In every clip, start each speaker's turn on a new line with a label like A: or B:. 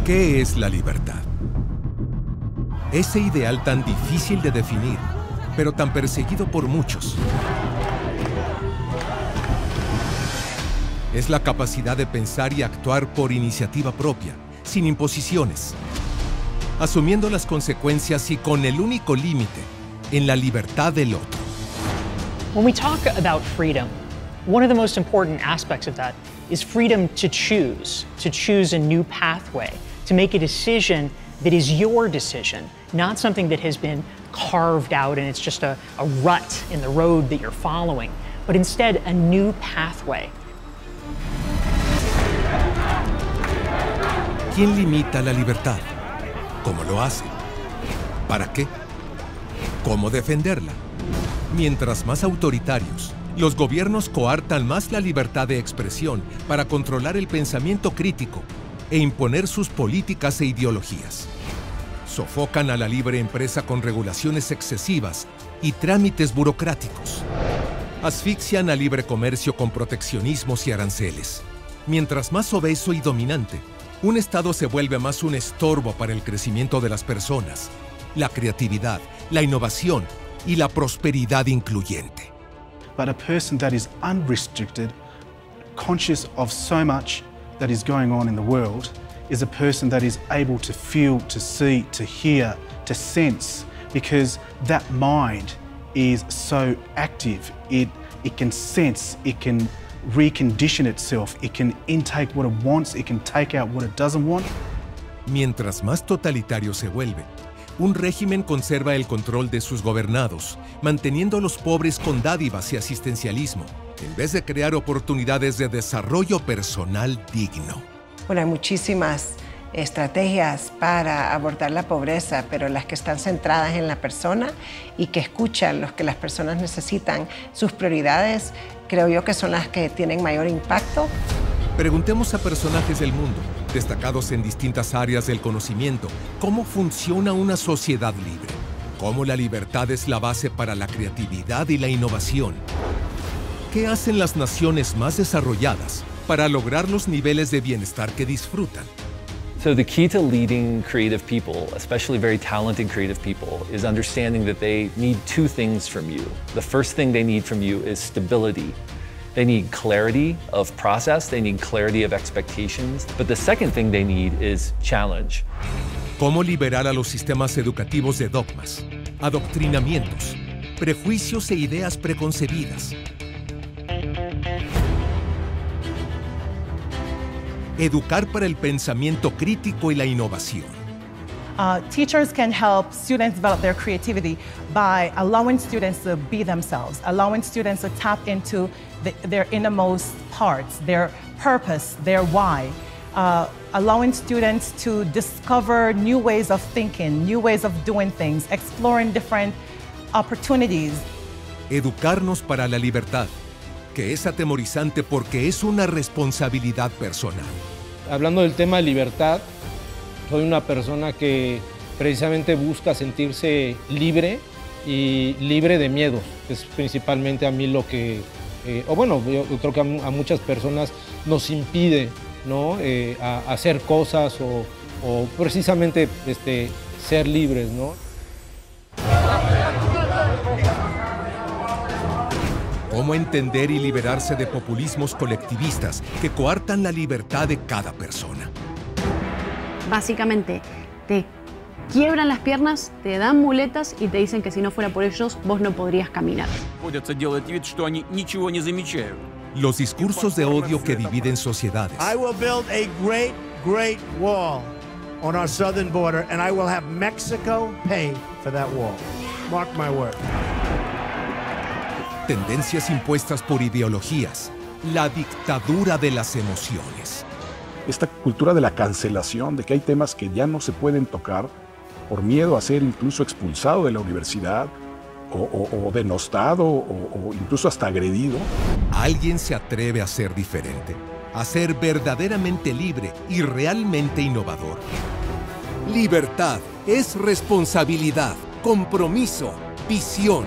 A: ¿Qué es la libertad? Ese ideal tan difícil de definir, pero tan perseguido por muchos. Es la capacidad de pensar y actuar por iniciativa propia, sin imposiciones, asumiendo las consecuencias y con el único límite en la libertad del otro.
B: When we talk about freedom, one of the most important aspects of that is freedom to choose a new pathway, to make a decision that is your decision, not something that has been carved out and it's just a rut in the road that you're following, but instead a new pathway.
A: ¿Quién limita la libertad? ¿Cómo lo hace? ¿Para qué? ¿Cómo defenderla? Mientras más autoritarios, los gobiernos coartan más la libertad de expresión para controlar el pensamiento crítico e imponer sus políticas e ideologías. Sofocan a la libre empresa con regulaciones excesivas y trámites burocráticos. Asfixian al libre comercio con proteccionismos y aranceles. Mientras más obeso y dominante, un Estado se vuelve más un estorbo para el crecimiento de las personas, la creatividad, la innovación y la prosperidad incluyente.
C: But a person that is unrestricted, conscious of so much that is going on in the world, is a person that is able to feel, to see, to hear, to sense, because that mind is so active. It can sense, it can recondition itself, it can intake what it wants, it can take out what it doesn't want.
A: Mientras más totalitario se vuelve, un régimen conserva el control de sus gobernados, manteniendo a los pobres con dádivas y asistencialismo, en vez de crear oportunidades de desarrollo personal digno.
D: Bueno, hay muchísimas estrategias para abordar la pobreza, pero las que están centradas en la persona y que escuchan lo que las personas necesitan, sus prioridades, creo yo que son las que tienen mayor impacto.
A: Preguntemos a personajes del mundo, destacados en distintas áreas del conocimiento, cómo funciona una sociedad libre, cómo la libertad es la base para la creatividad y la innovación. ¿Qué hacen las naciones más desarrolladas para lograr los niveles de bienestar que disfrutan?
E: So the key to leading creative people, especially very talented creative people, is understanding that they need two things from you. The first thing they need from you is stability. They need clarity of process, they need clarity of expectations, but the second thing they need is challenge.
A: ¿Cómo liberar a los sistemas educativos de dogmas, adoctrinamientos, prejuicios e ideas preconcebidas? Educar para el pensamiento crítico y la innovación.
F: Teachers can help students develop their creativity by allowing students to be themselves, allowing students to tap into their innermost parts, their purpose, their why, allowing students to discover new ways of thinking, new ways of doing things, exploring different opportunities.
A: Educarnos para la libertad, que es atemorizante porque es una responsabilidad personal.
G: Hablando del tema de libertad, soy una persona que precisamente busca sentirse libre y libre de miedos. Es principalmente a mí lo que, yo creo que a muchas personas nos impide, ¿no? A hacer cosas o precisamente ser libres, ¿no?
A: ¿Cómo entender y liberarse de populismos colectivistas que coartan la libertad de cada persona?
H: Básicamente, te quiebran las piernas, te dan muletas y te dicen que si no fuera por ellos, vos no podrías caminar.
A: Los discursos de odio que dividen sociedades.
I: I will build a great, great wall on our southern border, and I will have Mexico pay for that wall. Mark my word.
A: Tendencias impuestas por ideologías. La dictadura de las emociones.
J: Esta cultura de la cancelación, de que hay temas que ya no se pueden tocar por miedo a ser incluso expulsado de la universidad o denostado o incluso hasta agredido.
A: ¿Alguien se atreve a ser diferente? A ser verdaderamente libre y realmente innovador. Libertad es responsabilidad, compromiso, visión.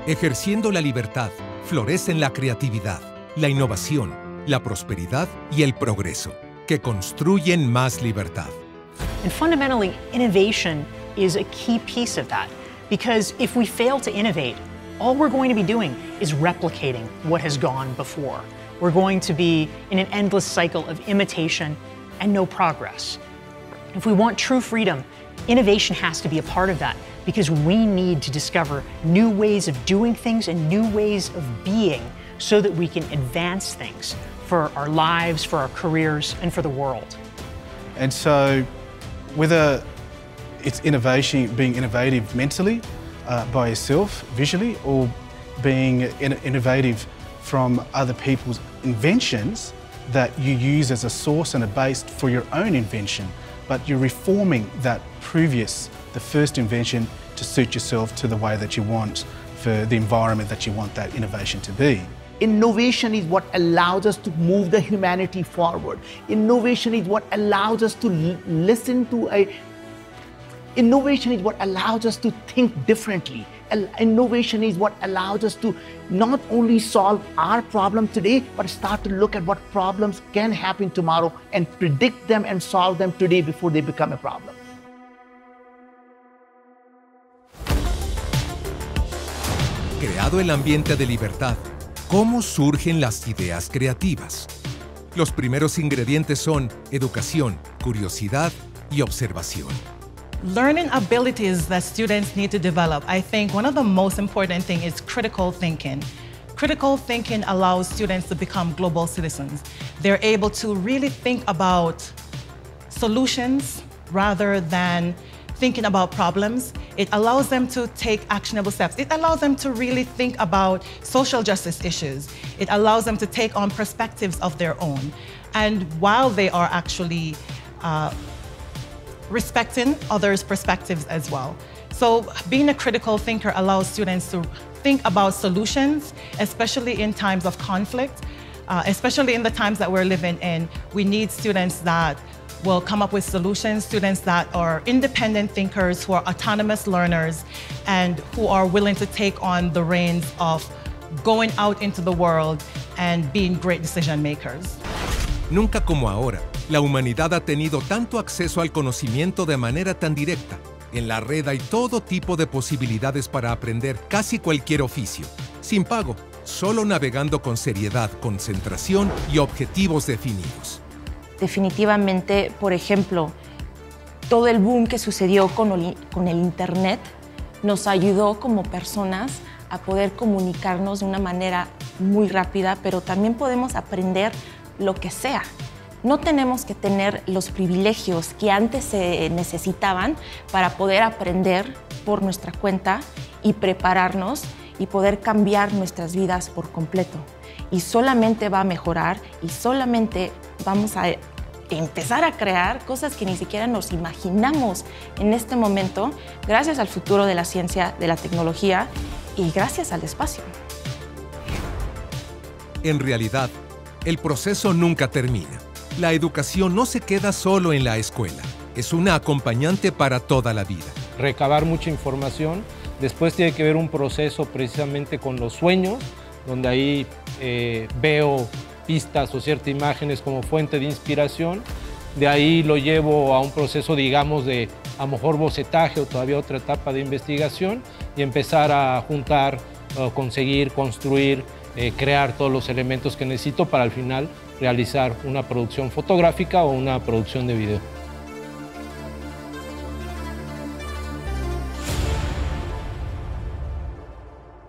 A: Ejerciendo la libertad, florecen la creatividad, la innovación, la prosperidad y el progreso, que construyen más libertad.
B: And fundamentally, innovation is a key piece of that. Because if we fail to innovate, all we're going to be doing is replicating what has gone before. We're going to be in an endless cycle of imitation and no progress. If we want true freedom, innovation has to be a part of that, because we need to discover new ways of doing things and new ways of being so that we can advance things for our lives, for our careers, and for the world.
C: And so, whether it's innovation, being innovative mentally by yourself, visually, or being innovative from other people's inventions that you use as a source and a base for your own invention, but you're reforming that previous, the first invention, to suit yourself to the way that you want, for the environment that you want that innovation to be.
K: Innovation is what allows us to move the humanity forward. Innovation is what allows us to listen to Innovation is what allows us to think differently. Innovation is what allows us to not only solve our problem today, but start to look at what problems can happen tomorrow and predict them and solve them today before they become a problem.
A: Creado el ambiente de libertad, ¿cómo surgen las ideas creativas? Los primeros ingredientes son educación, curiosidad y observación.
F: Learning abilities that students need to develop, I think one of the most important things is critical thinking. Critical thinking allows students to become global citizens. They're able to really think about solutions rather than thinking about problems. It allows them to take actionable steps. It allows them to really think about social justice issues. It allows them to take on perspectives of their own. And while they are actually respecting others' perspectives as well. So being a critical thinker allows students to think about solutions, especially in times of conflict, especially in the times that we're living in. We need students that will come up with solutions, students that are independent thinkers, who are autonomous learners, and who are willing to take on the reins of going out into the world and being great decision makers.
A: Nunca como ahora, la humanidad ha tenido tanto acceso al conocimiento de manera tan directa. En la red hay todo tipo de posibilidades para aprender casi cualquier oficio, sin pago, solo navegando con seriedad, concentración y objetivos definidos.
L: Definitivamente, por ejemplo, todo el boom que sucedió con el Internet nos ayudó como personas a poder comunicarnos de una manera muy rápida, pero también podemos aprender lo que sea. No tenemos que tener los privilegios que antes se necesitaban para poder aprender por nuestra cuenta y prepararnos y poder cambiar nuestras vidas por completo. Y solamente va a mejorar y solamente vamos a empezar a crear cosas que ni siquiera nos imaginamos en este momento, gracias al futuro de la ciencia, de la tecnología y gracias al espacio.
A: En realidad, el proceso nunca termina. La educación no se queda solo en la escuela, es una acompañante para toda la vida.
G: Recabar mucha información, después tiene que ver un proceso precisamente con los sueños, donde ahí veo pistas o ciertas imágenes como fuente de inspiración. De ahí lo llevo a un proceso, digamos, de a lo mejor bocetaje o todavía otra etapa de investigación y empezar a juntar, conseguir, construir, crear todos los elementos que necesito para al final realizar una producción fotográfica o una producción de video.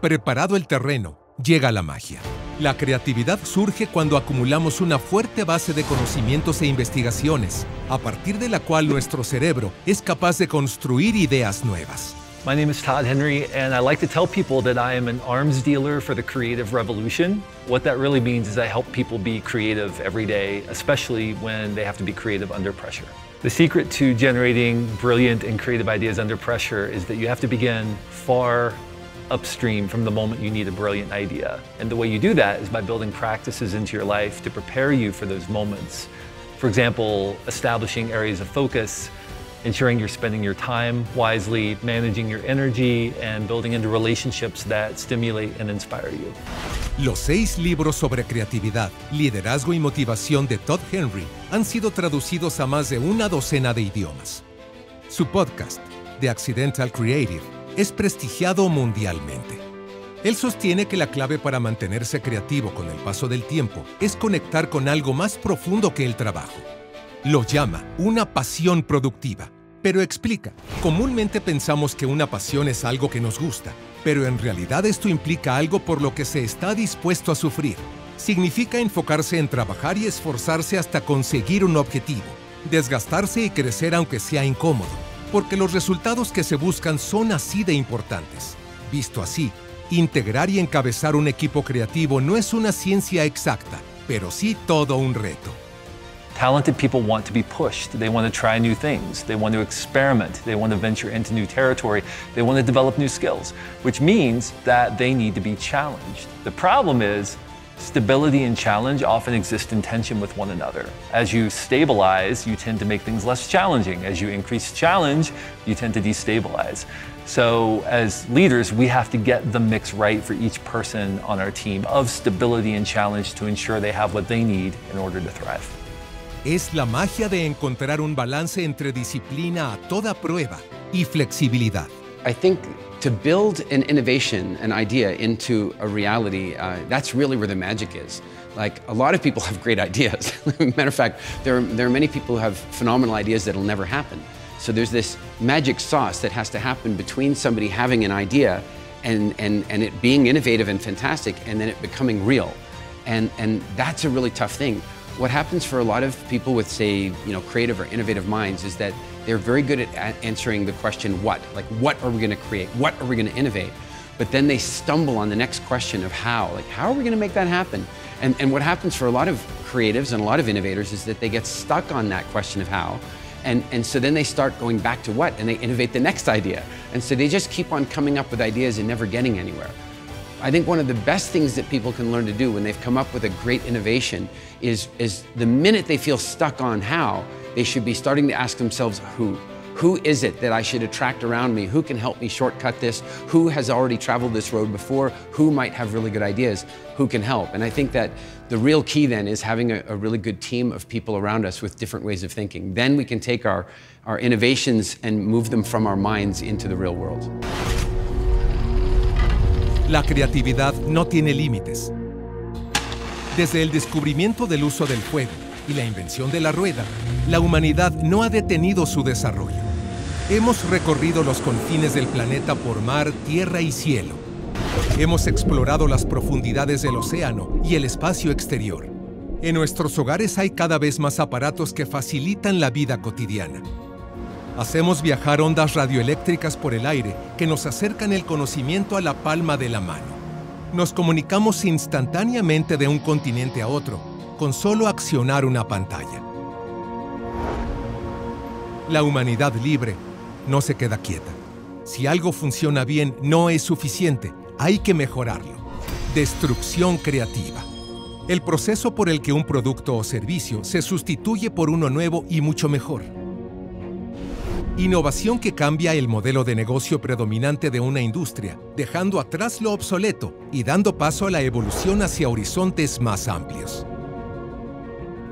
A: Preparado el terreno, llega la magia. La creatividad surge cuando acumulamos una fuerte base de conocimientos e investigaciones, a partir de la cual nuestro cerebro es capaz de construir ideas nuevas.
E: My name is Todd Henry, and I like to tell people that I am an arms dealer for the creative revolution. What that really means is I help people be creative every day, especially when they have to be creative under pressure. The secret to generating brilliant and creative ideas under pressure is that you have to begin far upstream from the moment you need a brilliant idea. And the way you do that is by building practices into your life to prepare you for those moments. For example, establishing areas of focus, ensuring you're spending your time wisely, managing your energy, and building into relationships that stimulate and inspire you.
A: Los 6 libros sobre creatividad, liderazgo y motivación de Todd Henry han sido traducidos a más de una docena de idiomas. Su podcast, The Accidental Creative, es prestigiado mundialmente. Él sostiene que la clave para mantenerse creativo con el paso del tiempo es conectar con algo más profundo que el trabajo. Lo llama una pasión productiva, pero explica, comúnmente pensamos que una pasión es algo que nos gusta, pero en realidad esto implica algo por lo que se está dispuesto a sufrir. Significa enfocarse en trabajar y esforzarse hasta conseguir un objetivo, desgastarse y crecer aunque sea incómodo, porque los resultados que se buscan son así de importantes. Visto así, integrar y encabezar un equipo creativo no es una ciencia exacta, pero sí todo un reto.
E: Talented people want to be pushed. They want to try new things. They want to experiment. They want to venture into new territory. They want to develop new skills, which means that they need to be challenged. The problem is, stability and challenge often exist in tension with one another. As you stabilize, you tend to make things less challenging. As you increase challenge, you tend to destabilize. So as leaders, we have to get the mix right for each person on our team of stability and challenge to ensure they have what they need in order to thrive.
A: Es la magia de encontrar un balance entre disciplina a toda prueba y flexibilidad.
M: I think to build an innovation, an idea into a reality, that's really where the magic is. Like, a lot of people have great ideas. Matter of fact, there are many people who have phenomenal ideas that'll never happen. So there's this magic sauce that has to happen between somebody having an idea and it being innovative and fantastic, and then it becoming real. And that's a really tough thing. What happens for a lot of people with, say, creative or innovative minds is that they're very good at answering the question, what? Like, what are we going to create? What are we going to innovate? But then they stumble on the next question of how. Like, how are we going to make that happen? And what happens for a lot of creatives and a lot of innovators is that they get stuck on that question of how. And so then they start going back to what, and they innovate the next idea. And so they just keep on coming up with ideas and never getting anywhere. I think one of the best things that people can learn to do when they've come up with a great innovation is the minute they feel stuck on how, they should be starting to ask themselves who. Who is it that I should attract around me? Who can help me shortcut this? Who has already traveled this road before? Who might have really good ideas? Who can help? And I think that the real key then is having a really good team of people around us with different ways of thinking. Then we can take our innovations and move them from our minds into the real world.
A: La creatividad no tiene límites. Desde el descubrimiento del uso del fuego y la invención de la rueda, la humanidad no ha detenido su desarrollo. Hemos recorrido los confines del planeta por mar, tierra y cielo. Hemos explorado las profundidades del océano y el espacio exterior. En nuestros hogares hay cada vez más aparatos que facilitan la vida cotidiana. Hacemos viajar ondas radioeléctricas por el aire que nos acercan el conocimiento a la palma de la mano. Nos comunicamos instantáneamente de un continente a otro, con solo accionar una pantalla. La humanidad libre no se queda quieta. Si algo funciona bien, no es suficiente, hay que mejorarlo. Destrucción creativa. El proceso por el que un producto o servicio se sustituye por uno nuevo y mucho mejor. Innovación que cambia el modelo de negocio predominante de una industria, dejando atrás lo obsoleto y dando paso a la evolución hacia horizontes más amplios.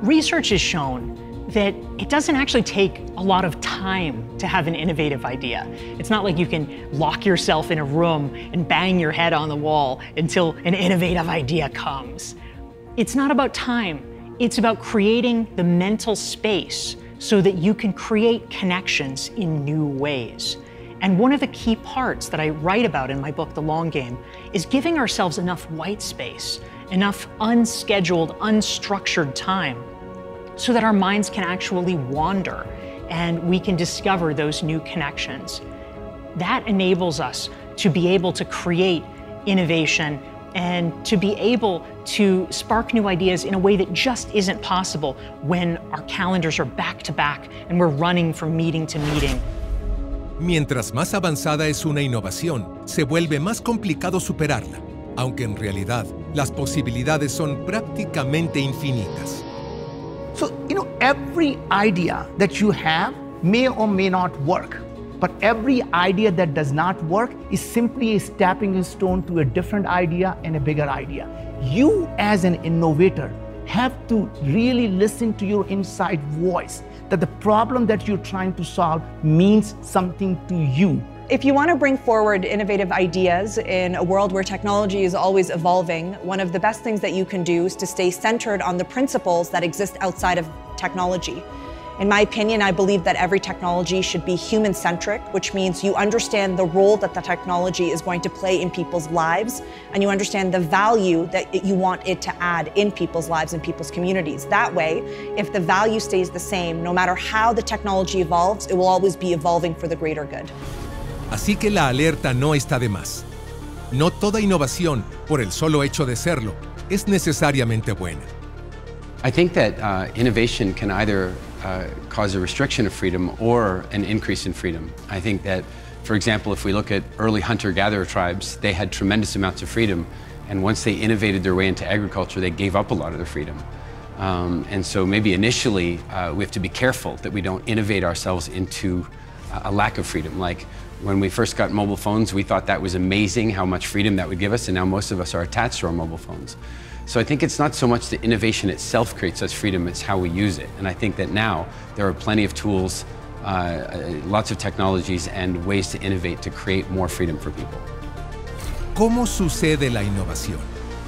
B: Research has shown that it doesn't actually take a lot of time to have an innovative idea. It's not like you can lock yourself in a room and bang your head on the wall until an innovative idea comes. It's not about time. It's about creating the mental space so that you can create connections in new ways. And one of the key parts that I write about in my book, The Long Game, is giving ourselves enough white space, enough unscheduled, unstructured time, so that our minds can actually wander and we can discover those new connections. That enables us to be able to create innovation and to be able to spark new ideas in a way that just isn't possible when our calendars are back to back and we're running from meeting to meeting.
A: Mientras más avanzada es una innovación, se vuelve más complicado superarla, aunque en realidad las posibilidades son prácticamente infinitas.
K: So, every idea that you have may or may not work. But every idea that does not work is simply a stepping stone to a different idea and a bigger idea. You as an innovator have to really listen to your inside voice, that the problem that you're trying to solve means something to you.
N: If you want to bring forward innovative ideas in a world where technology is always evolving, one of the best things that you can do is to stay centered on the principles that exist outside of technology. In my opinion, I believe that every technology should be human-centric, which means you understand the role that the technology is going to play in people's lives, and you understand the value that you want it to add in people's lives and people's communities. That way, if the value stays the same, no matter how the technology evolves, it will always be evolving for the greater good.
A: Así que la alerta no está de más. No toda innovación, por el solo hecho de serlo, es necesariamente buena.
M: I think that innovation can either cause a restriction of freedom or an increase in freedom. I think that, for example, if we look at early hunter-gatherer tribes, they had tremendous amounts of freedom, and once they innovated their way into agriculture, they gave up a lot of their freedom. And so maybe initially we have to be careful that we don't innovate ourselves into a lack of freedom. Like when we first got mobile phones, we thought that was amazing how much freedom that would give us, and now most of us are attached to our mobile phones. So I think it's not so much the innovation itself creates us freedom, it's how we use it. And I think that now there are plenty of tools, lots of technologies and ways to innovate to create more freedom for people.
A: ¿Cómo sucede la innovación?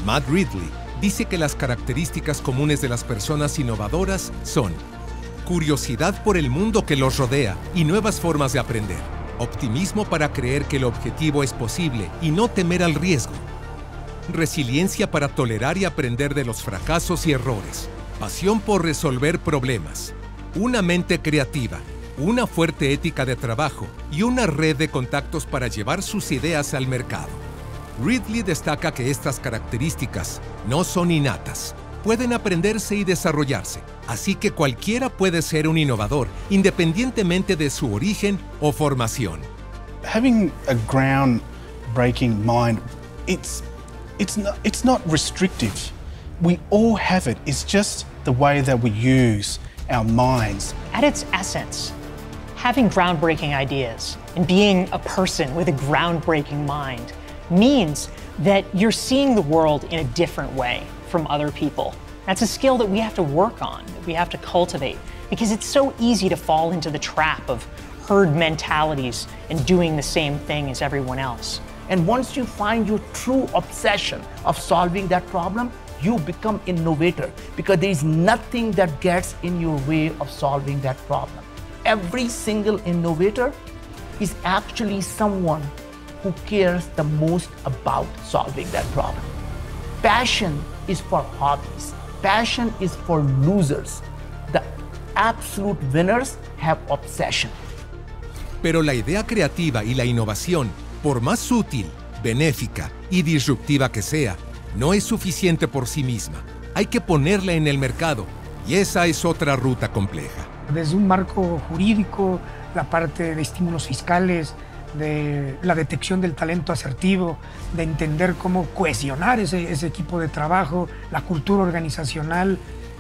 A: Matt Ridley dice que las características comunes de las personas innovadoras son curiosidad por el mundo que los rodea y nuevas formas de aprender, optimismo para creer que el objetivo es posible y no temer al riesgo, resiliencia para tolerar y aprender de los fracasos y errores, pasión por resolver problemas, una mente creativa, una fuerte ética de trabajo y una red de contactos para llevar sus ideas al mercado. Ridley destaca que estas características no son innatas, pueden aprenderse y desarrollarse, así que cualquiera puede ser un innovador, independientemente de su origen o formación.
C: Having a ground-breaking mind, it's not restrictive. We all have it. It's just the way that we use our minds.
B: At its essence, having groundbreaking ideas and being a person with a groundbreaking mind means that you're seeing the world in a different way from other people. That's a skill that we have to work on, that we have to cultivate, because it's so easy to fall into the trap of herd mentalities and doing the same thing as everyone else.
K: And once you find your true obsession of solving that problem, you become innovator, because there is nothing that gets in your way of solving that problem. Every single innovator is actually someone who cares the most about solving that problem. Passion is for hobbies. Passion is for losers. The absolute winners have obsession.
A: Pero la idea creativa y la innovación, por más útil, benéfica y disruptiva que sea, no es suficiente por sí misma. Hay que ponerla en el mercado, y esa es otra ruta compleja.
O: Desde un marco jurídico, la parte de estímulos fiscales, de la detección del talento asertivo, de entender cómo cohesionar ese equipo de trabajo, la cultura organizacional,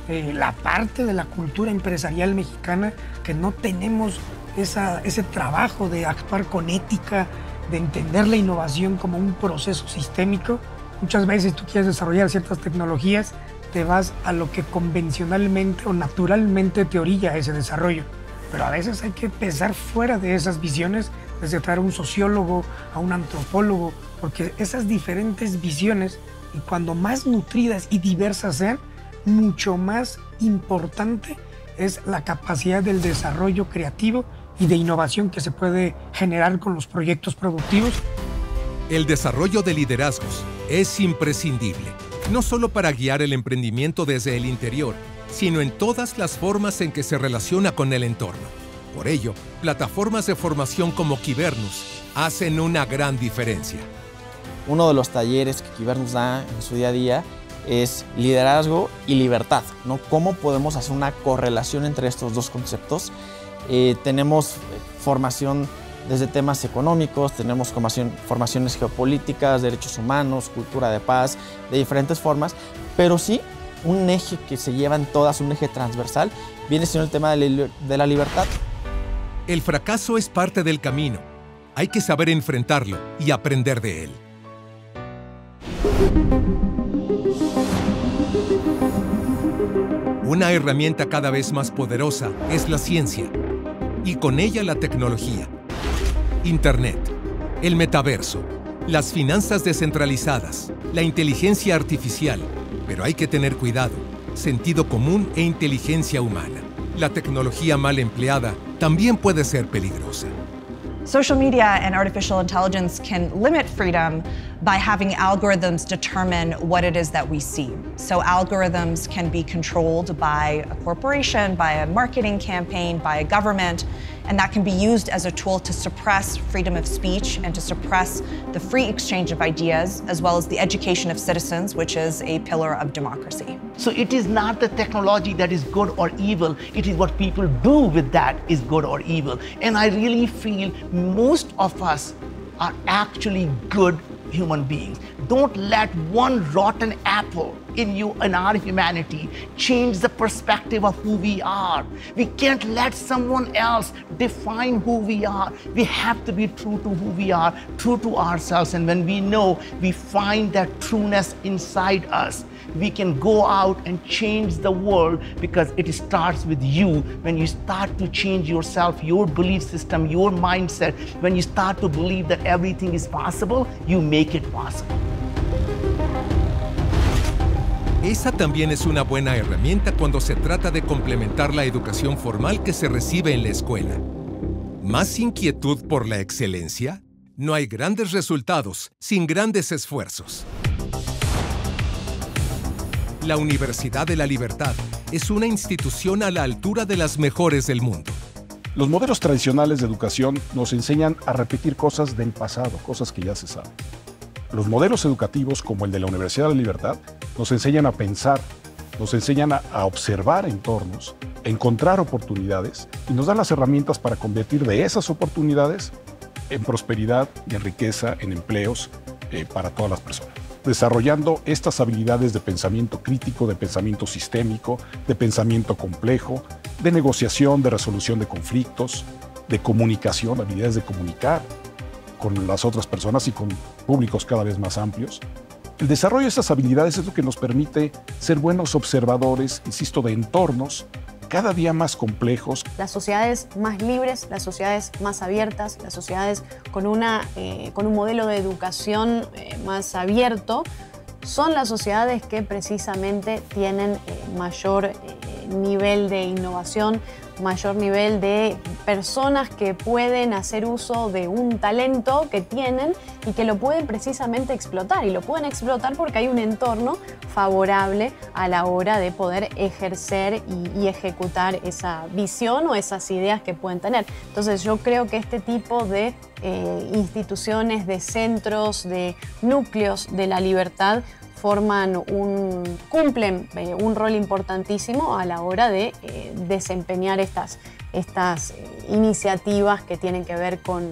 O: la parte de la cultura empresarial mexicana, que no tenemos ese trabajo de actuar con ética, de entender la innovación como un proceso sistémico. Muchas veces tú quieres desarrollar ciertas tecnologías, te vas a lo que convencionalmente o naturalmente te orilla a ese desarrollo. Pero a veces hay que pensar fuera de esas visiones, desde traer a un sociólogo, a un antropólogo, porque esas diferentes visiones, y cuando más nutridas y diversas sean, mucho más importante es la capacidad del desarrollo creativo y de innovación que se puede generar con los proyectos productivos.
A: El desarrollo de liderazgos es imprescindible, no solo para guiar el emprendimiento desde el interior, sino en todas las formas en que se relaciona con el entorno. Por ello, plataformas de formación como Kibernus hacen una gran diferencia.
P: Uno de los talleres que Kibernus da en su día a día es liderazgo y libertad, ¿no? ¿Cómo podemos hacer una correlación entre estos dos conceptos? Tenemos formación desde temas económicos, tenemos formaciones geopolíticas, derechos humanos, cultura de paz, de diferentes formas, pero sí un eje que se lleva en todas, un eje transversal, viene siendo el tema de la libertad.
A: El fracaso es parte del camino. Hay que saber enfrentarlo y aprender de él. Una herramienta cada vez más poderosa es la ciencia, y con ella la tecnología, Internet, el metaverso, las finanzas descentralizadas, la inteligencia artificial. Pero hay que tener cuidado, sentido común e inteligencia humana. La tecnología mal empleada también puede ser peligrosa.
N: Social media and artificial intelligence can limit freedom by having algorithms determine what it is that we see. So algorithms can be controlled by a corporation, by a marketing campaign, by a government, and that can be used as a tool to suppress freedom of speech and to suppress the free exchange of ideas, as well as the education of citizens, which is a pillar of democracy.
K: So it is not the technology that is good or evil, it is what people do with that is good or evil. And I really feel most of us are actually good human beings. Don't let one rotten apple in our humanity change the perspective of who we are. We can't let someone else define who we are. We have to be true to who we are, true to ourselves. And when we know, we find that trueness inside us, we can go out and change the world, because it starts with you. When you start to change yourself, your belief system, your mindset, when you start to believe that everything is possible, you make it possible.
A: Esa también es una buena herramienta cuando se trata de complementar la educación formal que se recibe en la escuela. ¿Más inquietud por la excelencia? No hay grandes resultados sin grandes esfuerzos. La Universidad de la Libertad es una institución a la altura de las mejores del mundo.
J: Los modelos tradicionales de educación nos enseñan a repetir cosas del pasado, cosas que ya se saben. Los modelos educativos, como el de la Universidad de la Libertad, nos enseñan a pensar, nos enseñan a observar entornos, a encontrar oportunidades y nos dan las herramientas para convertir de esas oportunidades en prosperidad y en riqueza, en empleos para todas las personas. Desarrollando estas habilidades de pensamiento crítico, de pensamiento sistémico, de pensamiento complejo, de negociación, de resolución de conflictos, de comunicación, habilidades de comunicar con las otras personas y con públicos cada vez más amplios. El desarrollo de estas habilidades es lo que nos permite ser buenos observadores, insisto, de entornos cada día más complejos.
H: Las sociedades más libres, las sociedades más abiertas, las sociedades con un modelo de educación más abierto, son las sociedades que precisamente tienen mayor nivel de innovación, mayor nivel de personas que pueden hacer uso de un talento que tienen y que lo pueden precisamente explotar. Y lo pueden explotar porque hay un entorno favorable a la hora de poder ejercer y ejecutar esa visión o esas ideas que pueden tener. Entonces yo creo que este tipo de instituciones, de centros, de núcleos de la libertad cumplen un rol importantísimo a la hora de desempeñar estas iniciativas que tienen que ver con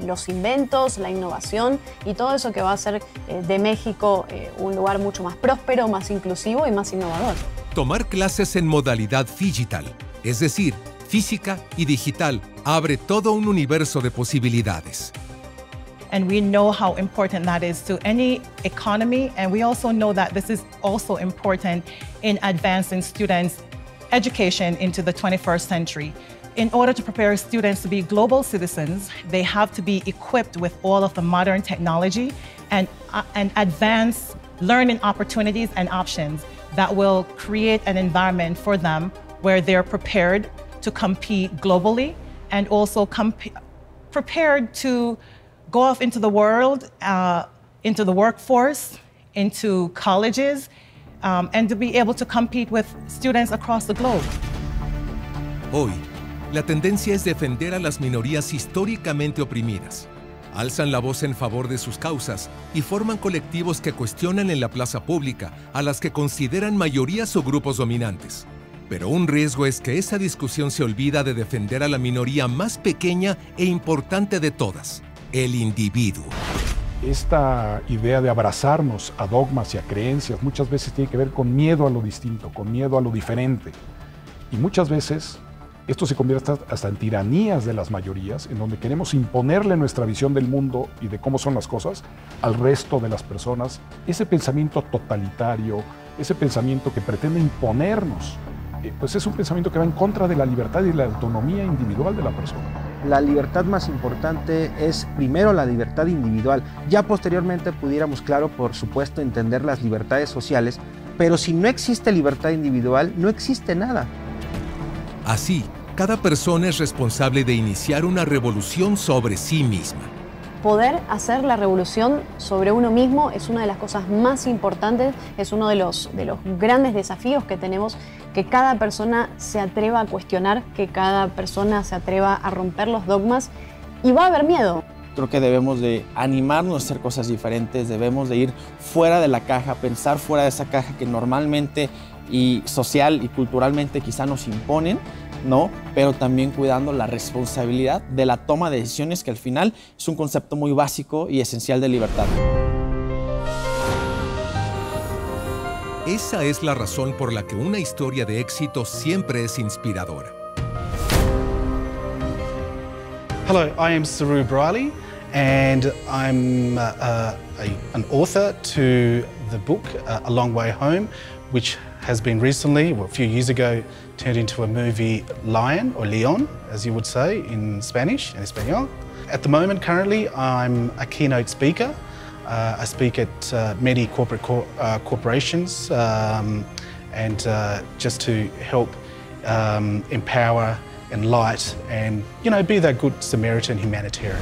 H: los inventos, la innovación y todo eso que va a hacer de México un lugar mucho más próspero, más inclusivo y más innovador.
A: Tomar clases en modalidad digital, es decir, física y digital, abre todo un universo de posibilidades.
F: And we know how important that is to any economy, and we also know that this is also important in advancing students' education into the 21st century. In order to prepare students to be global citizens, they have to be equipped with all of the modern technology and advanced learning opportunities and options that will create an environment for them where they're prepared to compete globally and also prepared to go off into the world, into the workforce, into colleges, and to be able to compete with students across the globe.
A: Hoy, la tendencia es defender a las minorías históricamente oprimidas. Alzan la voz en favor de sus causas y forman colectivos que cuestionan en la plaza pública a las que consideran mayorías o grupos dominantes. Pero un riesgo es que esa discusión se olvida de defender a la minoría más pequeña e importante de todas, el individuo.
J: Esta idea de abrazarnos a dogmas y a creencias muchas veces tiene que ver con miedo a lo distinto, con miedo a lo diferente. Y muchas veces esto se convierte hasta en tiranías de las mayorías, en donde queremos imponerle nuestra visión del mundo y de cómo son las cosas al resto de las personas. Ese pensamiento totalitario, ese pensamiento que pretende imponernos, pues es un pensamiento que va en contra de la libertad y la autonomía individual de la persona.
Q: La libertad más importante es primero la libertad individual. Ya posteriormente pudiéramos, claro, por supuesto, entender las libertades sociales, pero si no existe libertad individual, no existe nada.
A: Así, cada persona es responsable de iniciar una revolución sobre sí misma.
H: Poder hacer la revolución sobre uno mismo es una de las cosas más importantes, es uno de los grandes desafíos que tenemos, que cada persona se atreva a cuestionar, que cada persona se atreva a romper los dogmas, y va a haber miedo.
P: Creo que debemos de animarnos a hacer cosas diferentes, debemos de ir fuera de la caja, pensar fuera de esa caja que normalmente y social y culturalmente quizá nos imponen, ¿no? Pero también cuidando la responsabilidad de la toma de decisiones, que al final es un concepto muy básico y esencial de libertad.
A: Esa es la razón por la que una historia de éxito siempre es inspiradora.
C: Hello, I am Saru Briley, and I'm an author to the book A Long Way Home, which has been recently, well, a few years ago, turned into a movie Lion, or Leon, as you would say in Spanish, en español. At the moment, currently, I'm a keynote speaker. I speak at many corporate corporations and just to help empower, enlighten, and, you know, be that good Samaritan humanitarian.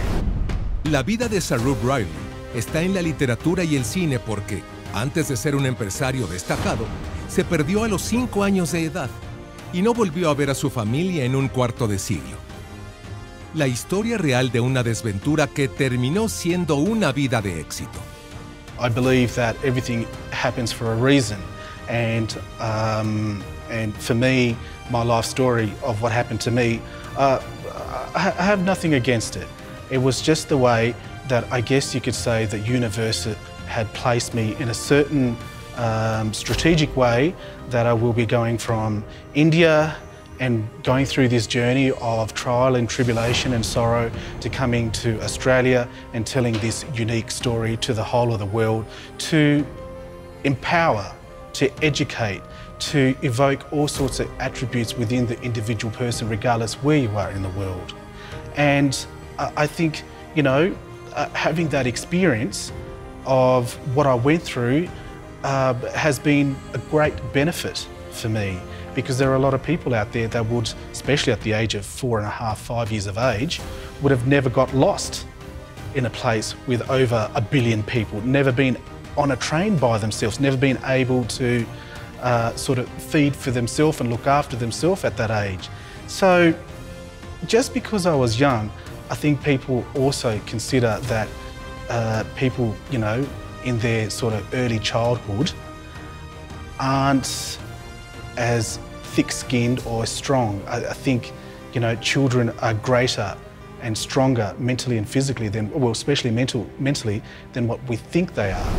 A: La vida de Saru Briley está en la literatura y el cine porque, antes de ser un empresario destacado, se perdió a los 5 años de edad y no volvió a ver a su familia en un cuarto de siglo. La historia real de una desventura que terminó siendo una vida de éxito.
C: I believe that everything happens for a reason, and for me, my life story of what happened to me, I have nothing against it. It was just the way that I guess you could say the universe had placed me in a certain strategic way that I will be going from India and going through this journey of trial and tribulation and sorrow to coming to Australia and telling this unique story to the whole of the world, to empower, to educate, to evoke all sorts of attributes within the individual person, regardless where you are in the world. And I think, you know, having that experience of what I went through has been a great benefit for me, because there are a lot of people out there that would, especially at the age of 4.5, 5 years of age, would have never got lost in a place with over 1 billion people, never been on a train by themselves, never been able to sort of feed for themselves and look after themselves at that age. So just because I was young, I think people also consider that people, you know, in their sort of early childhood aren't as thick-skinned or strong. I think, you know, children are greater and stronger mentally and physically than, well, especially mentally, than what we think they are.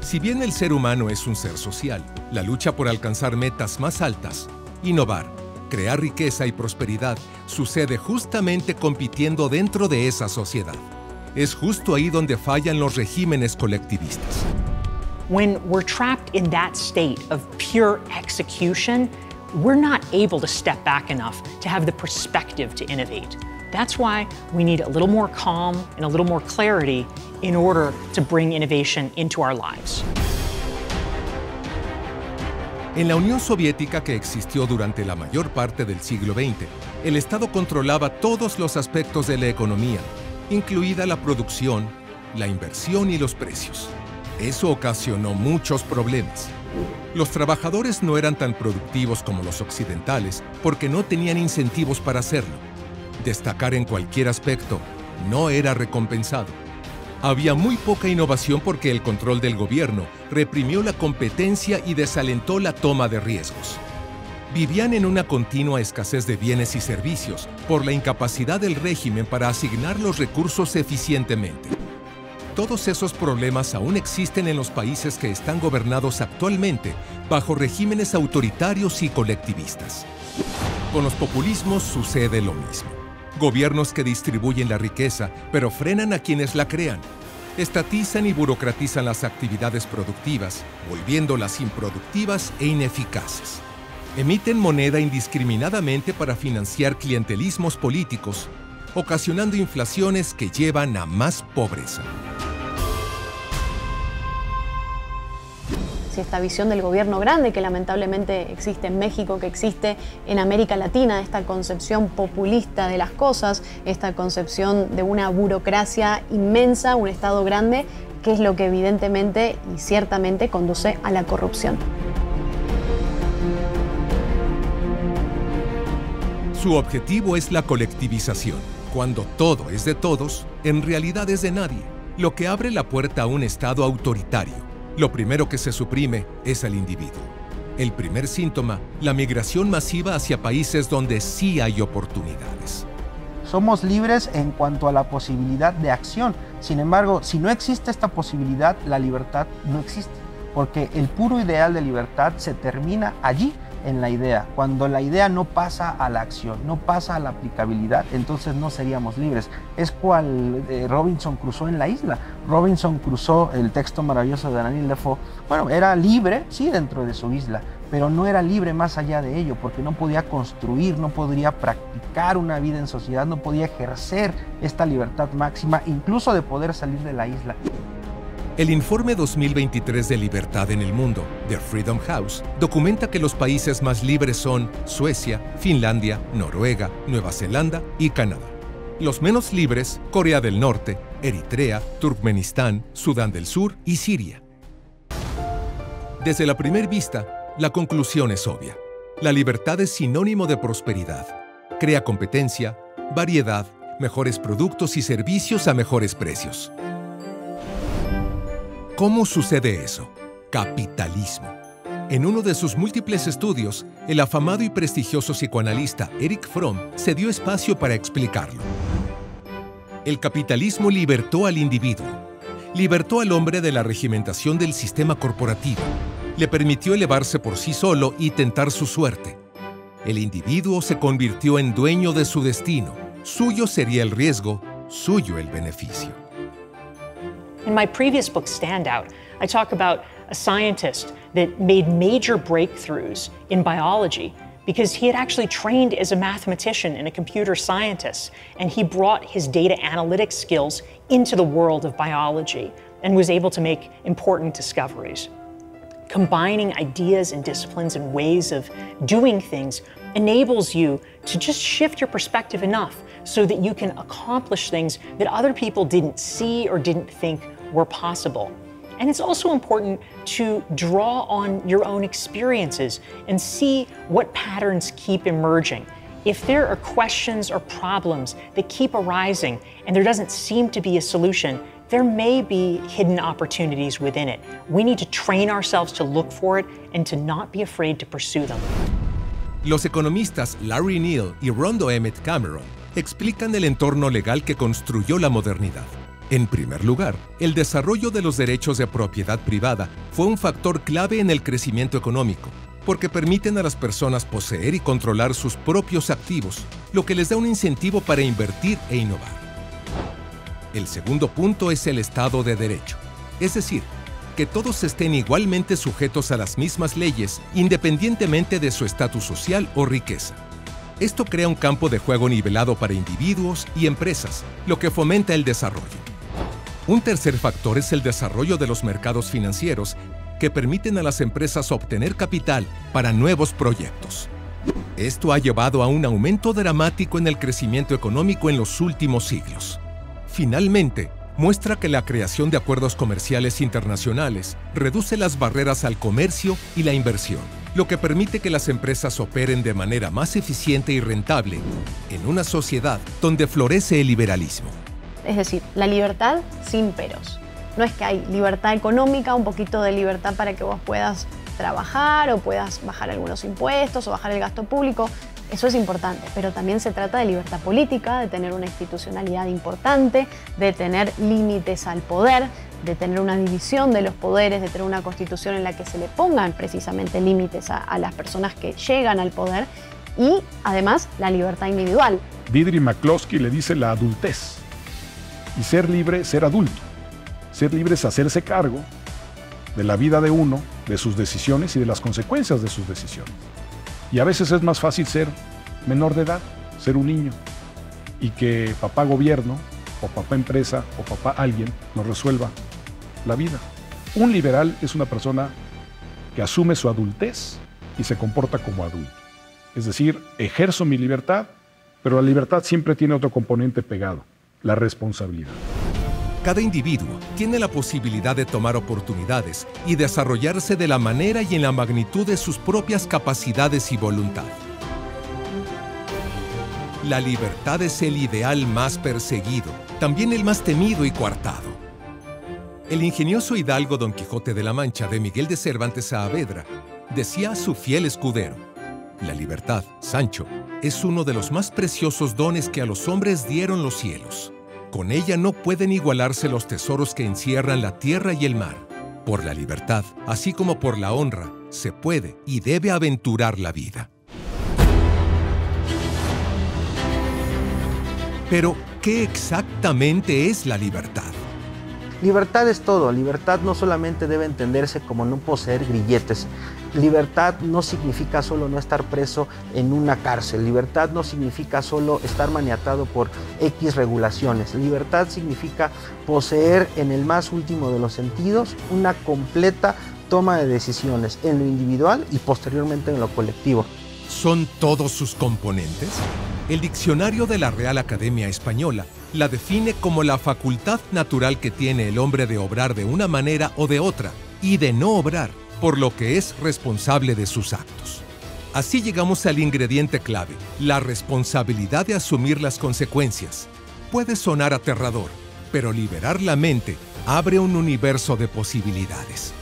A: Si bien el ser humano es un ser social, la lucha por alcanzar metas más altas, innovar, crear riqueza y prosperidad sucede justamente compitiendo dentro de esa sociedad. Es justo ahí donde fallan los regímenes colectivistas.
B: When we're trapped in that state of pure execution, we're not able to step back enough to have the perspective to innovate. That's why we need a little more calm and a little more clarity in order to bring innovation into our lives.
A: En la Unión Soviética, que existió durante la mayor parte del siglo XX, el Estado controlaba todos los aspectos de la economía, incluida la producción, la inversión y los precios. Eso ocasionó muchos problemas. Los trabajadores no eran tan productivos como los occidentales porque no tenían incentivos para hacerlo. Destacar en cualquier aspecto no era recompensado. Había muy poca innovación porque el control del gobierno reprimió la competencia y desalentó la toma de riesgos. Vivían en una continua escasez de bienes y servicios por la incapacidad del régimen para asignar los recursos eficientemente. todos esos problemas aún existen en los países que están gobernados actualmente bajo regímenes autoritarios y colectivistas. Con los populismos sucede lo mismo. Gobiernos que distribuyen la riqueza, pero frenan a quienes la crean. Estatizan y burocratizan las actividades productivas, volviéndolas improductivas e ineficaces. Emiten moneda indiscriminadamente para financiar clientelismos políticos, ocasionando inflaciones que llevan a más pobreza.
H: Si esta visión del gobierno grande que lamentablemente existe en México, que existe en América Latina, esta concepción populista de las cosas, esta concepción de una burocracia inmensa, un Estado grande, que es lo que evidentemente y ciertamente conduce a la corrupción.
A: Su objetivo es la colectivización. Cuando todo es de todos, en realidad es de nadie, lo que abre la puerta a un Estado autoritario. Lo primero que se suprime es al individuo. El primer síntoma, la migración masiva hacia países donde sí hay oportunidades.
Q: Somos libres en cuanto a la posibilidad de acción. Sin embargo, si no existe esta posibilidad, la libertad no existe. Porque el puro ideal de libertad se termina allí, en la idea. Cuando la idea no pasa a la acción, no pasa a la aplicabilidad, entonces no seríamos libres. Es cual Robinson Crusoe en la isla. Robinson Crusoe, el texto maravilloso de Daniel Defoe, bueno, era libre, sí, dentro de su isla, pero no era libre más allá de ello, porque no podía construir, no podría practicar una vida en sociedad, no podía ejercer esta libertad máxima, incluso de poder salir de la isla.
A: El informe 2023 de Libertad en el Mundo, de Freedom House, documenta que los países más libres son Suecia, Finlandia, Noruega, Nueva Zelanda y Canadá. Los menos libres, Corea del Norte, Eritrea, Turkmenistán, Sudán del Sur y Siria. Desde la primera vista, la conclusión es obvia. La libertad es sinónimo de prosperidad. Crea competencia, variedad, mejores productos y servicios a mejores precios. ¿Cómo sucede eso? Capitalismo. En uno de sus múltiples estudios, el afamado y prestigioso psicoanalista Erich Fromm se dio espacio para explicarlo. El capitalismo libertó al individuo, libertó al hombre de la regimentación del sistema corporativo, le permitió elevarse por sí solo y tentar su suerte. El individuo se convirtió en dueño de su destino. Suyo sería el riesgo, suyo el beneficio.
B: In my previous book, Standout, I talk about a scientist that made major breakthroughs in biology because he had actually trained as a mathematician and a computer scientist, and he brought his data analytics skills into the world of biology and was able to make important discoveries. Combining ideas and disciplines and ways of doing things enables you to just shift your perspective enough so that you can accomplish things that other people didn't see or didn't think were possible. And it's also important to draw on your own experiences and see what patterns keep emerging. If there are questions or problems that keep arising and there doesn't seem to be a solution, there may be hidden opportunities within it. We need to train ourselves to look for it and to not be afraid to pursue them.
A: Los economistas Larry Neal y Rondo Emmett Cameron explican el entorno legal que construyó la modernidad. En primer lugar, el desarrollo de los derechos de propiedad privada fue un factor clave en el crecimiento económico, porque permiten a las personas poseer y controlar sus propios activos, lo que les da un incentivo para invertir e innovar. El segundo punto es el Estado de Derecho, es decir, que todos estén igualmente sujetos a las mismas leyes, independientemente de su estatus social o riqueza. Esto crea un campo de juego nivelado para individuos y empresas, lo que fomenta el desarrollo. Un tercer factor es el desarrollo de los mercados financieros, que permiten a las empresas obtener capital para nuevos proyectos. Esto ha llevado a un aumento dramático en el crecimiento económico en los últimos siglos. Finalmente, muestra que la creación de acuerdos comerciales internacionales reduce las barreras al comercio y la inversión, lo que permite que las empresas operen de manera más eficiente y rentable en una sociedad donde florece el liberalismo.
H: Es decir, la libertad sin peros. No es que hay libertad económica, un poquito de libertad para que vos puedas trabajar o puedas bajar algunos impuestos o bajar el gasto público. Eso es importante, pero también se trata de libertad política, de tener una institucionalidad importante, de tener límites al poder, de tener una división de los poderes, de tener una constitución en la que se le pongan precisamente límites a las personas que llegan al poder y además la libertad individual.
J: Diedrich McCloskey le dice la adultez. Y ser libre, ser adulto. Ser libre es hacerse cargo de la vida de uno, de sus decisiones y de las consecuencias de sus decisiones. Y a veces es más fácil ser menor de edad, ser un niño, y que papá gobierno, o papá empresa, o papá alguien nos resuelva la vida. Un liberal es una persona que asume su adultez y se comporta como adulto. Es decir, ejerzo mi libertad, pero la libertad siempre tiene otro componente pegado, la responsabilidad.
A: Cada individuo tiene la posibilidad de tomar oportunidades y desarrollarse de la manera y en la magnitud de sus propias capacidades y voluntad. La libertad es el ideal más perseguido, también el más temido y coartado. El ingenioso hidalgo Don Quijote de la Mancha de Miguel de Cervantes Saavedra decía a su fiel escudero: la libertad, Sancho, es uno de los más preciosos dones que a los hombres dieron los cielos. Con ella no pueden igualarse los tesoros que encierran la tierra y el mar. Por la libertad, así como por la honra, se puede y debe aventurar la vida. Pero, ¿qué exactamente es la libertad?
Q: Libertad es todo. Libertad no solamente debe entenderse como no poseer grilletes. Libertad no significa solo no estar preso en una cárcel. Libertad no significa solo estar maniatado por X regulaciones. Libertad significa poseer en el más último de los sentidos una completa toma de decisiones en lo individual y posteriormente en lo colectivo.
A: ¿Son todos sus componentes? El diccionario de la Real Academia Española la define como la facultad natural que tiene el hombre de obrar de una manera o de otra y de no obrar, por lo que es responsable de sus actos. Así llegamos al ingrediente clave, la responsabilidad de asumir las consecuencias. Puede sonar aterrador, pero liberar la mente abre un universo de posibilidades.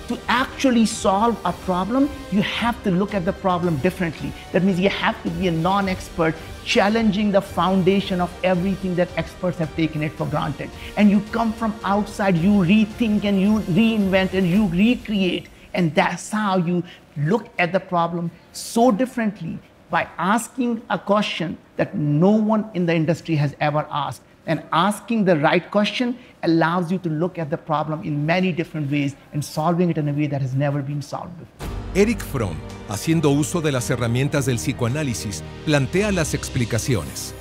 K: To actually solve a problem, you have to look at the problem differently. That means you have to be a non-expert, challenging the foundation of everything that experts have taken it for granted. And you come from outside, you rethink and you reinvent and you recreate. And that's how you look at the problem so differently, by asking a question that no one in the industry has ever asked. And asking the right question allows you to look at the problem in many different ways and solving it in a way that has never been solved before.
A: Erich Fromm, haciendo uso de las herramientas del psicoanálisis, plantea las explicaciones.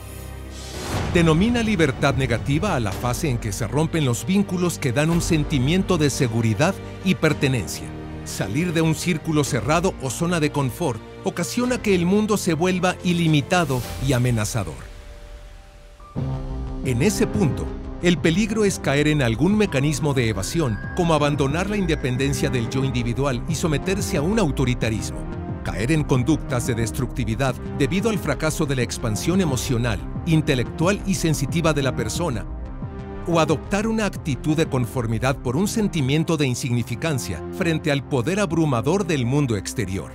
A: Denomina libertad negativa a la fase en que se rompen los vínculos que dan un sentimiento de seguridad y pertenencia. Salir de un círculo cerrado o zona de confort ocasiona que el mundo se vuelva ilimitado y amenazador. En ese punto, el peligro es caer en algún mecanismo de evasión, como abandonar la independencia del yo individual y someterse a un autoritarismo, caer en conductas de destructividad debido al fracaso de la expansión emocional, intelectual y sensitiva de la persona, o adoptar una actitud de conformidad por un sentimiento de insignificancia frente al poder abrumador del mundo exterior.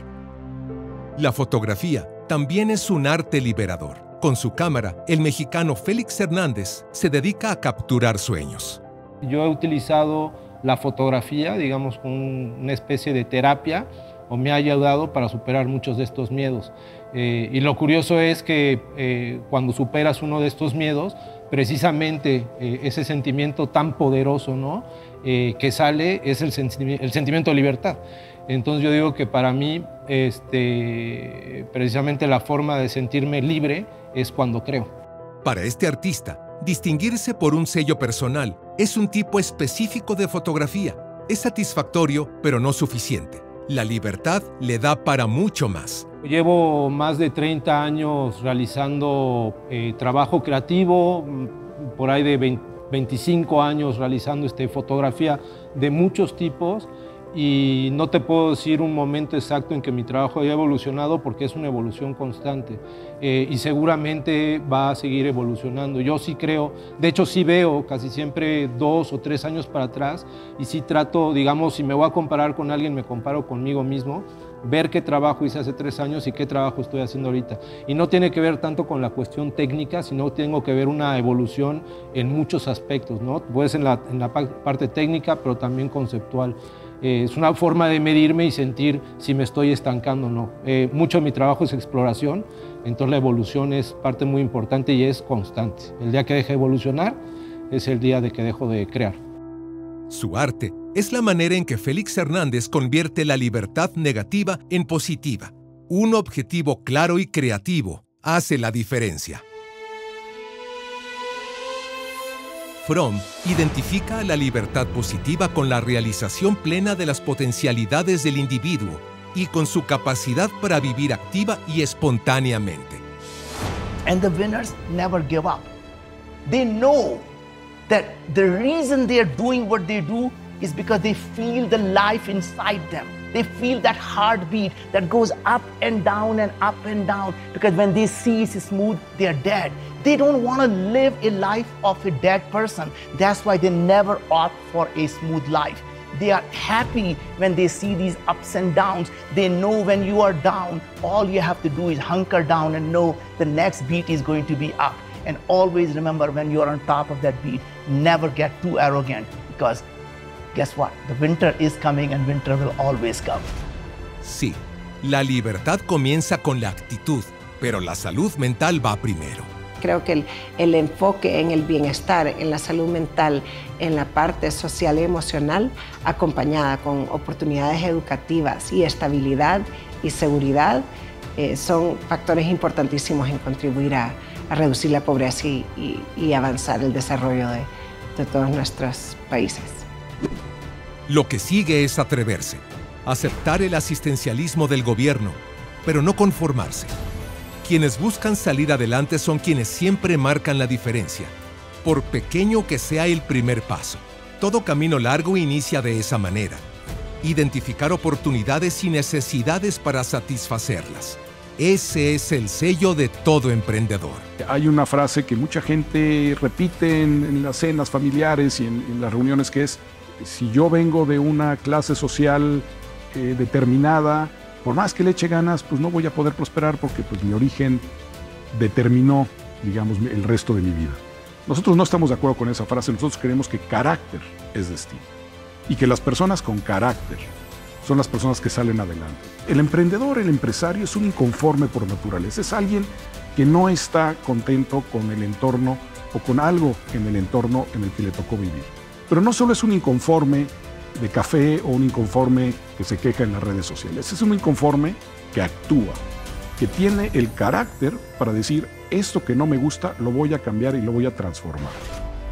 A: La fotografía también es un arte liberador. Con su cámara, el mexicano Félix Hernández se dedica a capturar sueños.
G: Yo he utilizado la fotografía, digamos, como una especie de terapia, o me ha ayudado para superar muchos de estos miedos. Y lo curioso es que cuando superas uno de estos miedos, precisamente ese sentimiento tan poderoso, ¿no?, que sale es el sentimiento de libertad. Entonces yo digo que para mí precisamente la forma de sentirme libre es cuando creo.
A: Para este artista, distinguirse por un sello personal es un tipo específico de fotografía. Es satisfactorio, pero no suficiente. La libertad le da para mucho más.
G: Llevo más de 30 años realizando trabajo creativo, por ahí de 25 años realizando fotografía de muchos tipos. y no te puedo decir un momento exacto en que mi trabajo haya evolucionado porque es una evolución constante y seguramente va a seguir evolucionando. Yo sí creo, de hecho sí veo casi siempre 2 o 3 años para atrás y sí trato, digamos, si me voy a comparar con alguien, me comparo conmigo mismo, ver qué trabajo hice hace 3 años y qué trabajo estoy haciendo ahorita. Y no tiene que ver tanto con la cuestión técnica, sino tengo que ver una evolución en muchos aspectos, ¿no? Pues en la parte técnica, pero también conceptual. Es una forma de medirme y sentir si me estoy estancando o no. Mucho de mi trabajo es exploración, entonces la evolución es parte muy importante y es constante. El día que deje de evolucionar es el día de que dejo de crear.
A: Su arte es la manera en que Félix Hernández convierte la libertad negativa en positiva. Un objetivo claro y creativo hace la diferencia. Fromm identifica a la libertad positiva con la realización plena de las potencialidades del individuo y con su capacidad para vivir activa y espontáneamente.
K: And the winners never give up. They know that the reason they are doing what they do is because they feel the life inside them. They feel that heartbeat that goes up and down and up and down, because when they see it's smooth, they are dead. They don't want to live a life of a dead person. That's why they never opt for a smooth life. They are happy when they see these ups and downs. They know when you are down, all you have to do is hunker down and know the next beat is going to be up. And always remember, when you are on top of that beat, never get too arrogant, because guess what? The winter is coming and winter will always come.
A: Sí, la libertad comienza con la actitud, pero la salud mental va primero.
D: Creo que el enfoque en el bienestar, en la salud mental, en la parte social y emocional, acompañada con oportunidades educativas y estabilidad y seguridad, son factores importantísimos en contribuir a reducir la pobreza y avanzar el desarrollo de todos nuestros países.
A: Lo que sigue es atreverse, aceptar el asistencialismo del gobierno, pero no conformarse. Quienes buscan salir adelante son quienes siempre marcan la diferencia, por pequeño que sea el primer paso. Todo camino largo inicia de esa manera. Identificar oportunidades y necesidades para satisfacerlas. Ese es el sello de todo emprendedor.
J: Hay una frase que mucha gente repite en las cenas familiares y en las reuniones, que es: si yo vengo de una clase social determinada, por más que le eche ganas, pues no voy a poder prosperar, porque pues mi origen determinó, digamos, el resto de mi vida. Nosotros no estamos de acuerdo con esa frase. Nosotros creemos que carácter es destino y que las personas con carácter son las personas que salen adelante. El emprendedor, el empresario, es un inconforme por naturaleza. Es alguien que no está contento con el entorno o con algo en el entorno en el que le tocó vivir. Pero no solo es un inconforme de café o un inconforme que se queja en las redes sociales. Es un inconforme que actúa, que tiene el carácter para decir: esto que no me gusta lo voy a cambiar y lo voy a transformar.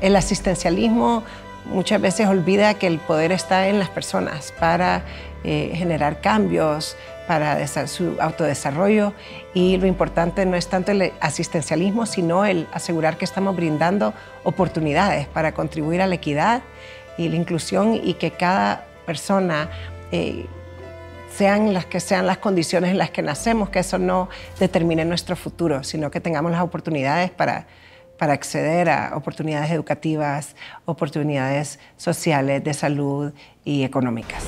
D: El asistencialismo muchas veces olvida que el poder está en las personas para generar cambios, para su autodesarrollo, y lo importante no es tanto el asistencialismo, sino el asegurar que estamos brindando oportunidades para contribuir a la equidad y la inclusión, y que cada persona sean las condiciones en las que nacemos, que eso no determine nuestro futuro, sino que tengamos las oportunidades para acceder a oportunidades educativas, oportunidades sociales, de salud y económicas.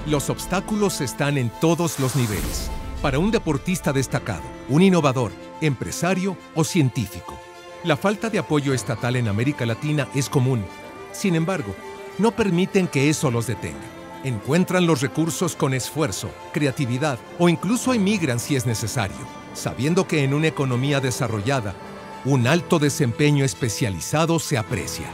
A: Los obstáculos están en todos los niveles. Para un deportista destacado, un innovador, empresario o científico, la falta de apoyo estatal en América Latina es común. Sin embargo, no permiten que eso los detenga. Encuentran los recursos con esfuerzo, creatividad o incluso emigran si es necesario, sabiendo que en una economía desarrollada, un alto desempeño especializado se aprecia.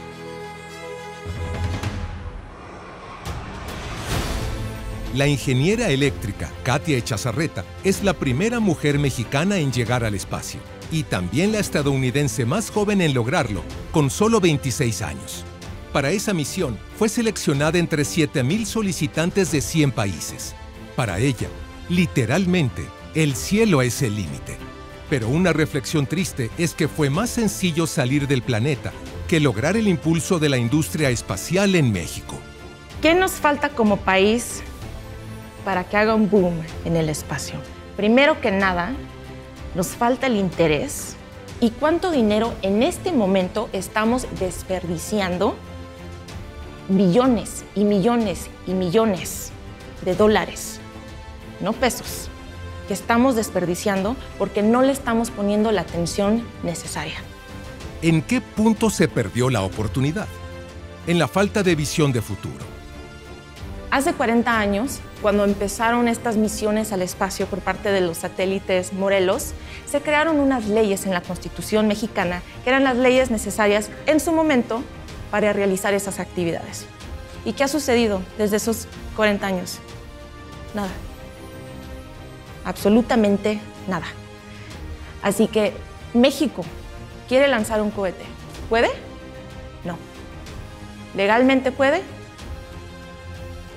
A: La ingeniera eléctrica Katia Echazarreta es la primera mujer mexicana en llegar al espacio y también la estadounidense más joven en lograrlo, con solo 26 años. Para esa misión, fue seleccionada entre 7,000 solicitantes de 100 países. Para ella, literalmente, el cielo es el límite. Pero una reflexión triste es que fue más sencillo salir del planeta que lograr el impulso de la industria espacial en México.
L: ¿Qué nos falta como país para que haga un boom en el espacio? Primero que nada, nos falta el interés y cuánto dinero en este momento estamos desperdiciando, millones y millones y millones de dólares, no pesos, que estamos desperdiciando porque no le estamos poniendo la atención necesaria.
A: ¿En qué punto se perdió la oportunidad? En la falta de visión de futuro.
L: Hace 40 años, cuando empezaron estas misiones al espacio por parte de los satélites Morelos, se crearon unas leyes en la Constitución mexicana que eran las leyes necesarias en su momento para realizar esas actividades. ¿Y qué ha sucedido desde esos 40 años? Nada. Absolutamente nada. Así que México quiere lanzar un cohete. ¿Puede? No. ¿Legalmente puede?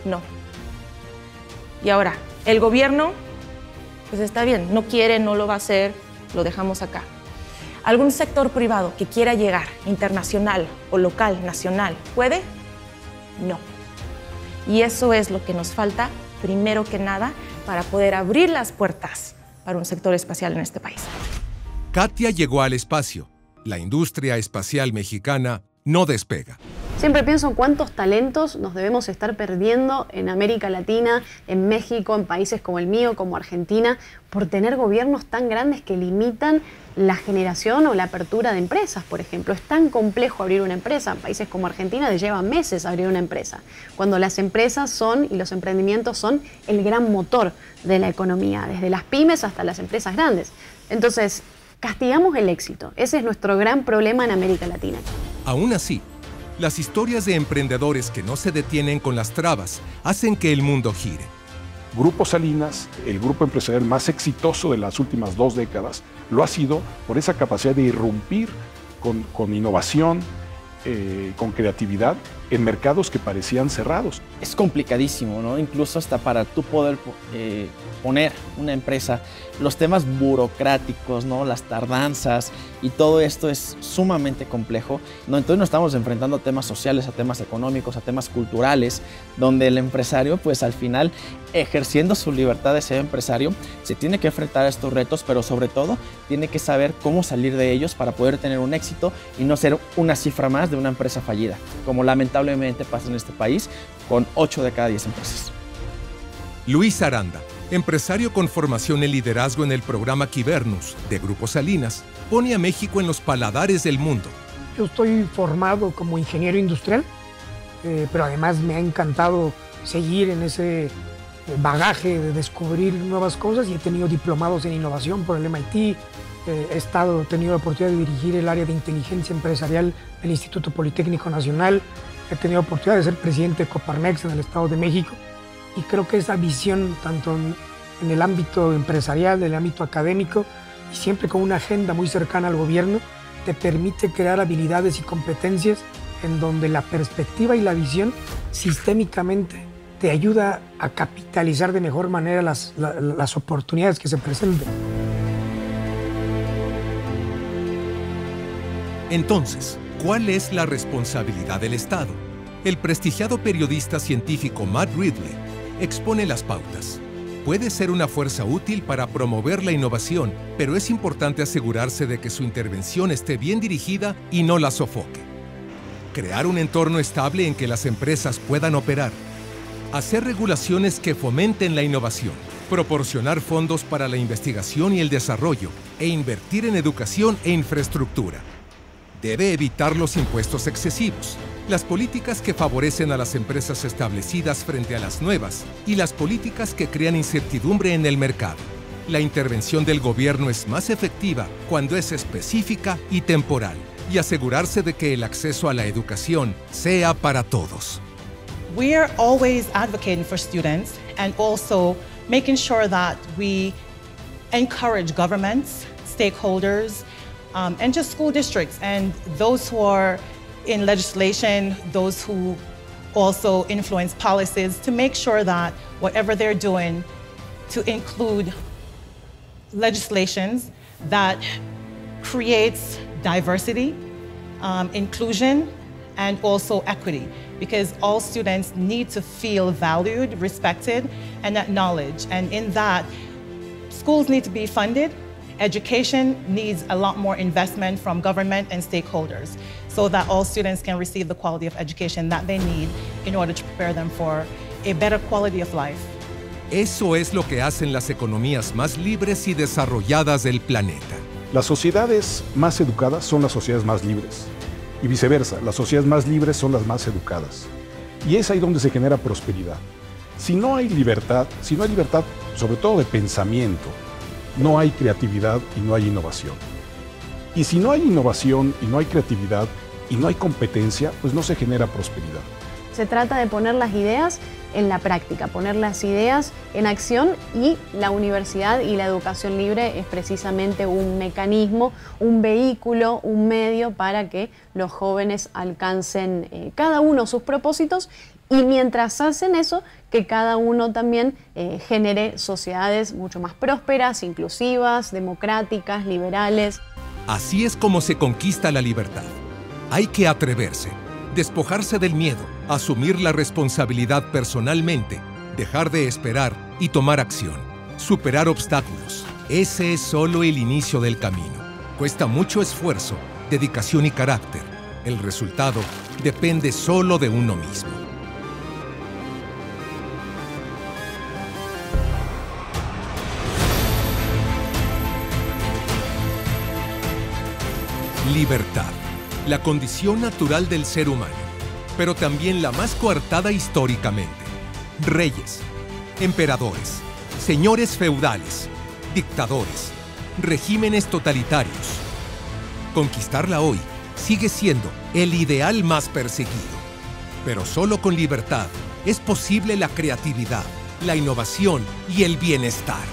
L: No. Y ahora, el gobierno, pues está bien, no quiere, no lo va a hacer, lo dejamos acá. ¿Algún sector privado que quiera llegar, internacional o local, nacional, puede? No. Y eso es lo que nos falta, primero que nada, para poder abrir las puertas para un sector espacial en este país.
A: Katia llegó al espacio. La industria espacial mexicana no despega.
H: Siempre pienso en cuántos talentos nos debemos estar perdiendo en América Latina, en México, en países como el mío, como Argentina, por tener gobiernos tan grandes que limitan la generación o la apertura de empresas, por ejemplo. Es tan complejo abrir una empresa. En países como Argentina les lleva meses abrir una empresa, cuando las empresas son y los emprendimientos son el gran motor de la economía, desde las pymes hasta las empresas grandes. Entonces, castigamos el éxito. Ese es nuestro gran problema en América Latina.
A: Aún así, las historias de emprendedores que no se detienen con las trabas hacen que el mundo gire.
J: Grupo Salinas, el grupo empresarial más exitoso de las últimas 2 décadas, lo ha sido por esa capacidad de irrumpir con innovación, con creatividad en mercados que parecían cerrados.
P: Es complicadísimo, ¿no? Incluso hasta para tú poder poner una empresa, los temas burocráticos, ¿no? Las tardanzas y todo esto es sumamente complejo, ¿no? Entonces nos estamos enfrentando a temas sociales, a temas económicos, a temas culturales, donde el empresario, pues al final, ejerciendo su libertad de ser empresario, se tiene que enfrentar a estos retos, pero sobre todo tiene que saber cómo salir de ellos para poder tener un éxito y no ser una cifra más de una empresa fallida, como lamentablemente pasa en este país con 8 de cada 10 empresas.
A: Luis Aranda, empresario con formación en liderazgo en el programa Quibernus de Grupo Salinas, pone a México en los paladares del mundo.
O: Yo estoy formado como ingeniero industrial, pero además me ha encantado seguir en ese bagaje de descubrir nuevas cosas y he tenido diplomados en innovación por el MIT. He tenido la oportunidad de dirigir el área de inteligencia empresarial del Instituto Politécnico Nacional. He tenido la oportunidad de ser presidente de Coparmex en el Estado de México. Y creo que esa visión, tanto en el ámbito empresarial, en el ámbito académico, y siempre con una agenda muy cercana al gobierno, te permite crear habilidades y competencias en donde la perspectiva y la visión sistémicamente te ayuda a capitalizar de mejor manera las oportunidades que se presenten.
A: Entonces, ¿cuál es la responsabilidad del Estado? El prestigiado periodista científico Matt Ridley expone las pautas. Puede ser una fuerza útil para promover la innovación, pero es importante asegurarse de que su intervención esté bien dirigida y no la sofoque. Crear un entorno estable en que las empresas puedan operar. Hacer regulaciones que fomenten la innovación. Proporcionar fondos para la investigación y el desarrollo e invertir en educación e infraestructura. Debe evitar los impuestos excesivos, las políticas que favorecen a las empresas establecidas frente a las nuevas y las políticas que crean incertidumbre en el mercado. La intervención del gobierno es más efectiva cuando es específica y temporal, y asegurarse de que el acceso a la educación sea para todos.
F: We are always advocating for students and also making sure that we encourage governments, stakeholders, and just school districts and those who are in legislation, those who also influence policies, to make sure that whatever they're doing to include legislations that creates diversity, inclusion, and also equity. because all students need to feel valued, respected, and acknowledged. And in that, schools need to be funded. Education needs a lot more investment from government and stakeholders so that all students can receive the quality of education that they need in order to prepare them for a better quality of life.
A: Eso es lo que hacen las economías más libres y desarrolladas del planeta.
J: Las sociedades más educadas son las sociedades más libres. Y viceversa, las sociedades más libres son las más educadas. Y es ahí donde se genera prosperidad. Si no hay libertad sobre todo de pensamiento, no hay creatividad y no hay innovación. Y si no hay innovación y no hay creatividad y no hay competencia, pues no se genera prosperidad.
H: Se trata de poner las ideas en la práctica, poner las ideas en acción, y la universidad y la educación libre es precisamente un mecanismo, un vehículo, un medio para que los jóvenes alcancen cada uno sus propósitos, y mientras hacen eso, que cada uno también genere sociedades mucho más prósperas, inclusivas, democráticas, liberales.
A: Así es como se conquista la libertad. Hay que atreverse, despojarse del miedo, asumir la responsabilidad personalmente, dejar de esperar y tomar acción, superar obstáculos. Ese es solo el inicio del camino. Cuesta mucho esfuerzo, dedicación y carácter. El resultado depende solo de uno mismo. Libertad, la condición natural del ser humano, pero también la más coartada históricamente. Reyes, emperadores, señores feudales, dictadores, regímenes totalitarios. Conquistarla hoy sigue siendo el ideal más perseguido. Pero solo con libertad es posible la creatividad, la innovación y el bienestar.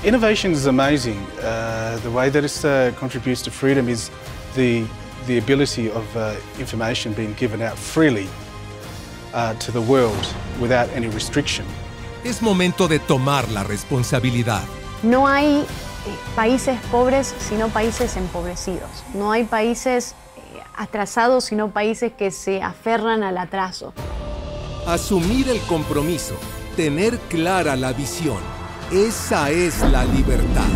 C: Innovation is amazing. The way that it contributes to freedom is the ability of information being given out freely to the world without any restriction.
A: Es momento de tomar la responsabilidad.
H: No hay países pobres sino países empobrecidos. No hay países atrasados sino países que se aferran al atraso.
A: Asumir el compromiso, tener clara la visión. Esa es la libertad.